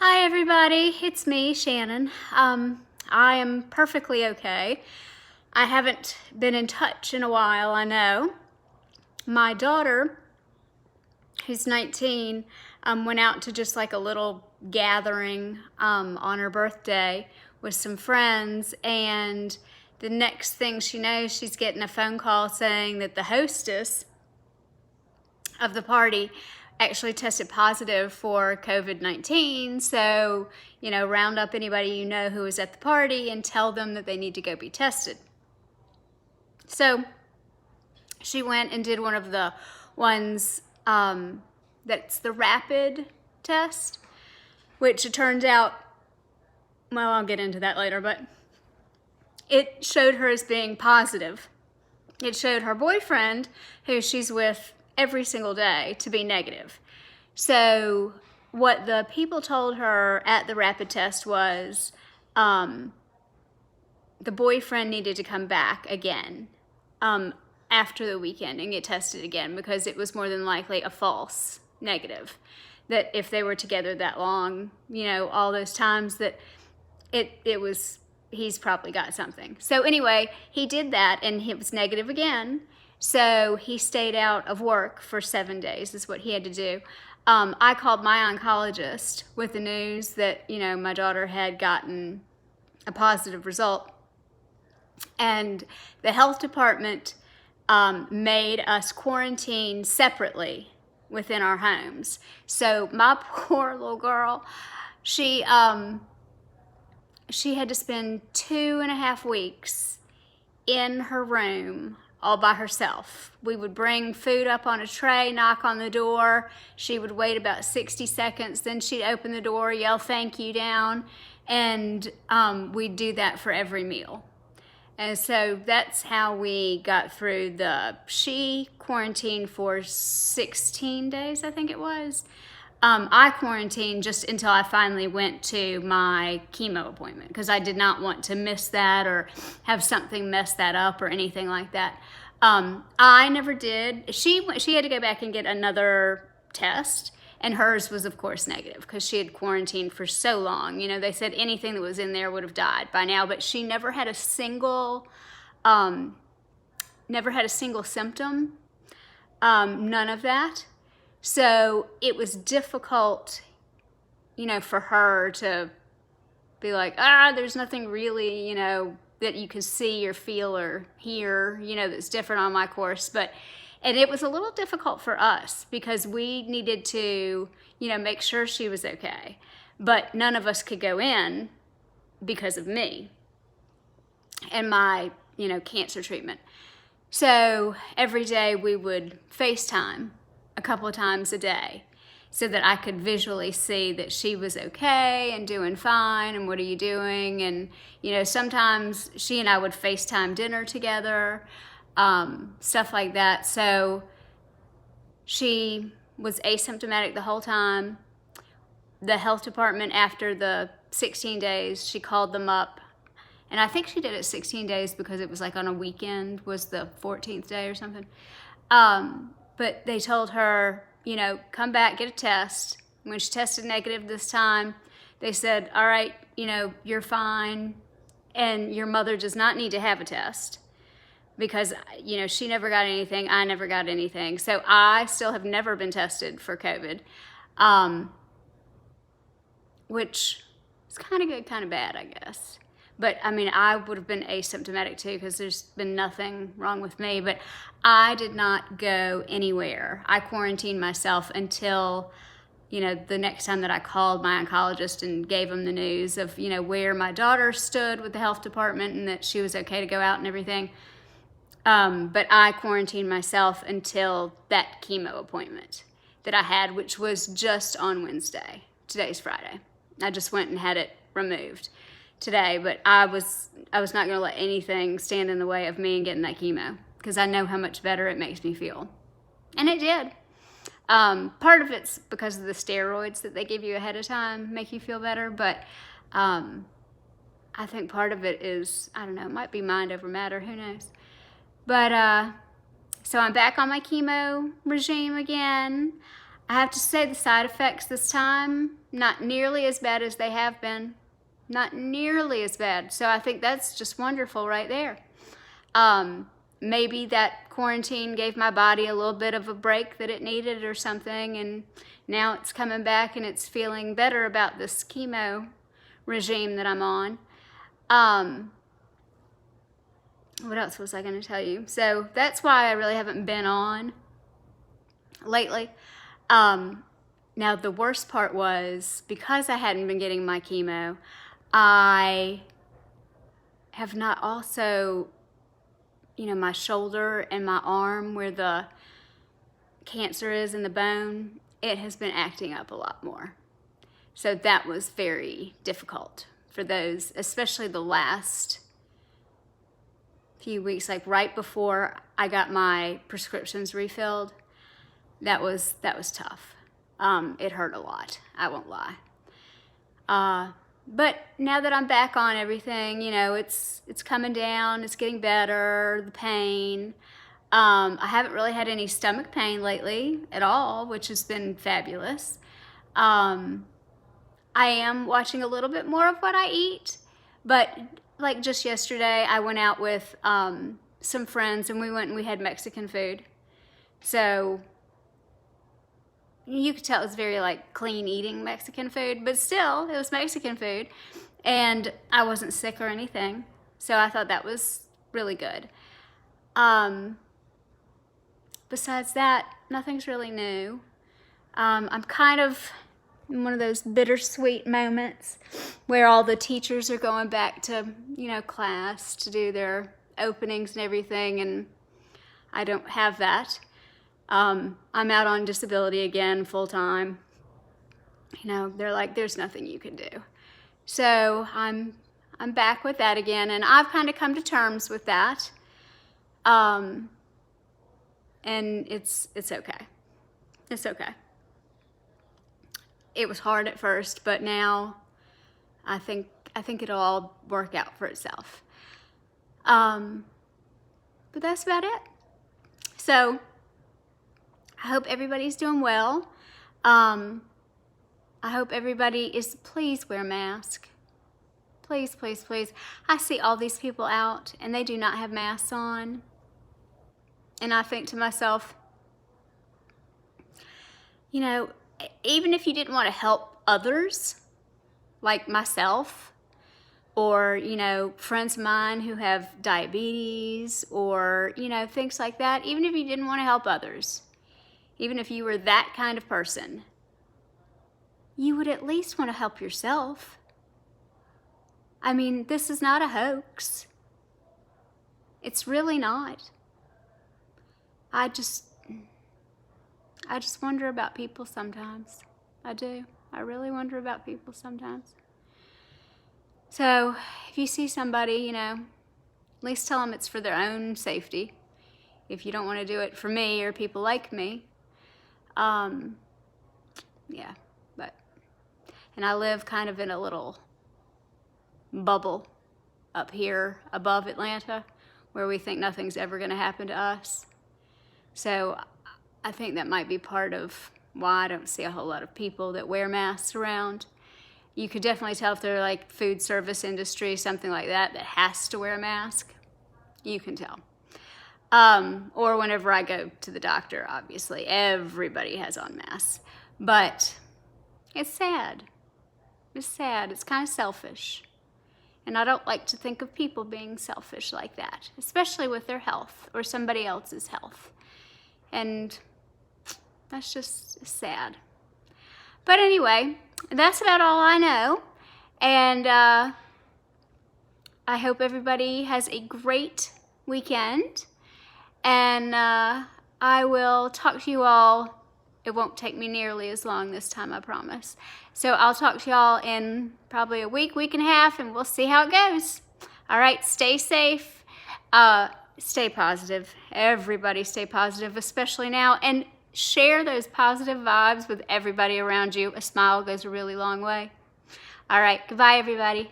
Hi everybody, it's me, Shannon. I am perfectly okay. I haven't been in touch in a while, I know. My daughter, who's 19, went out to just like a little gathering on her birthday with some friends, and the next thing she knows, she's getting a phone call saying that the hostess of the party actually tested positive for COVID-19. So, round up anybody you know who was at the party and tell them that they need to go be tested. So she went and did one of the ones that's the rapid test, which it turns out, well, I'll get into that later, but it showed her as being positive. It showed her boyfriend, who she's with every single day, to be negative. So what the people told her at the rapid test was the boyfriend needed to come back again after the weekend and get tested again, because it was more than likely a false negative. That if they were together that long, all those times that it was, he's probably got something. So anyway, he did that and it was negative again. So he stayed out of work for 7 days is what he had to do. I called my oncologist with the news that, my daughter had gotten a positive result. And the health department made us quarantine separately within our homes. So my poor little girl, she had to spend 2.5 weeks in her room all by herself. We would bring food up on a tray, knock on the door. She would wait about 60 seconds, then she'd open the door, yell thank you down, and we'd do that for every meal. And so that's how we got through she quarantined for 16 days, I think it was. I quarantined just until I finally went to my chemo appointment, because I did not want to miss that or have something mess that up or anything like that. I never did. She had to go back and get another test, and hers was of course negative because she had quarantined for so long. They said anything that was in there would have died by now, but she never had a single symptom, none of that. So it was difficult, for her to be like, there's nothing really, that you can see or feel or hear, that's different on my course. And it was a little difficult for us because we needed to, make sure she was okay. But none of us could go in because of me and my, cancer treatment. So every day we would FaceTime a couple of times a day so that I could visually see that she was okay and doing fine and what are you doing. And, sometimes she and I would FaceTime dinner together, stuff like that. So she was asymptomatic the whole time. The health department, after the 16 days, she called them up. And I think she did it 16 days because it was like on a weekend, was the 14th day or something. But they told her, come back, get a test. When she tested negative this time, they said, all right, you're fine, and your mother does not need to have a test because, she never got anything, I never got anything. So I still have never been tested for COVID, which is kind of good, kind of bad, I guess. But I would have been asymptomatic too because there's been nothing wrong with me. But I did not go anywhere. I quarantined myself until, the next time that I called my oncologist and gave him the news of, where my daughter stood with the health department and that she was okay to go out and everything. But I quarantined myself until that chemo appointment that I had, which was just on Wednesday. Today's Friday. I just went and had it removed today, but I was not going to let anything stand in the way of me and getting that chemo because I know how much better it makes me feel. And it did. Part of it's because of the steroids that they give you ahead of time make you feel better, but I think part of it is, I don't know, it might be mind over matter, who knows. But so I'm back on my chemo regime again. I have to say the side effects this time, not nearly as bad as they have been. Not nearly as bad. So I think that's just wonderful right there. Maybe that quarantine gave my body a little bit of a break that it needed or something, and now it's coming back and it's feeling better about this chemo regime that I'm on. What else was I going to tell you? So that's why I really haven't been on lately. Now the worst part was, because I hadn't been getting my chemo, I have not also, my shoulder and my arm where the cancer is in the bone, it has been acting up a lot more. So that was very difficult for those, especially the last few weeks, like right before I got my prescriptions refilled. That was tough. It hurt a lot, I won't lie. But now that I'm back on everything, it's coming down, it's getting better, the pain. I haven't really had any stomach pain lately at all, which has been fabulous. I am watching a little bit more of what I eat, but like just yesterday, I went out with some friends and we had Mexican food. So you could tell it was very like clean eating Mexican food, but still it was Mexican food, and I wasn't sick or anything. So I thought that was really good. Besides that, nothing's really new. I'm kind of in one of those bittersweet moments where all the teachers are going back to, class to do their openings and everything, and I don't have that. I'm out on disability again, full time. They're like, there's nothing you can do. So I'm back with that again, and I've kind of come to terms with that. And it's okay. It's okay. It was hard at first, but now I think it'll all work out for itself. But that's about it. So I hope everybody's doing well. I hope everybody is, please wear a mask. Please, please, please. I see all these people out and they do not have masks on. And I think to myself, even if you didn't want to help others, like myself, or, friends of mine who have diabetes, or, things like that, even if you didn't want to help others, even if you were that kind of person, you would at least want to help yourself. I mean, this is not a hoax. It's really not. I just wonder about people sometimes. I do. I really wonder about people sometimes. So if you see somebody, at least tell them it's for their own safety. If you don't want to do it for me or people like me. Yeah, and I live kind of in a little bubble up here above Atlanta where we think nothing's ever going to happen to us. So I think that might be part of why I don't see a whole lot of people that wear masks around. You could definitely tell if they're like food service industry, something like that has to wear a mask. You can tell. Or whenever I go to the doctor, obviously, everybody has on masks. But it's sad. It's sad. It's kind of selfish. And I don't like to think of people being selfish like that, especially with their health or somebody else's health. And that's just sad. But anyway, that's about all I know. And I hope everybody has a great weekend. And I will talk to you all. It won't take me nearly as long this time, I promise. So I'll talk to y'all in probably a week and a half, and we'll see how it goes. All right, stay safe. Stay positive. Everybody stay positive, especially now. And share those positive vibes with everybody around you. A smile goes a really long way. All right, goodbye, everybody.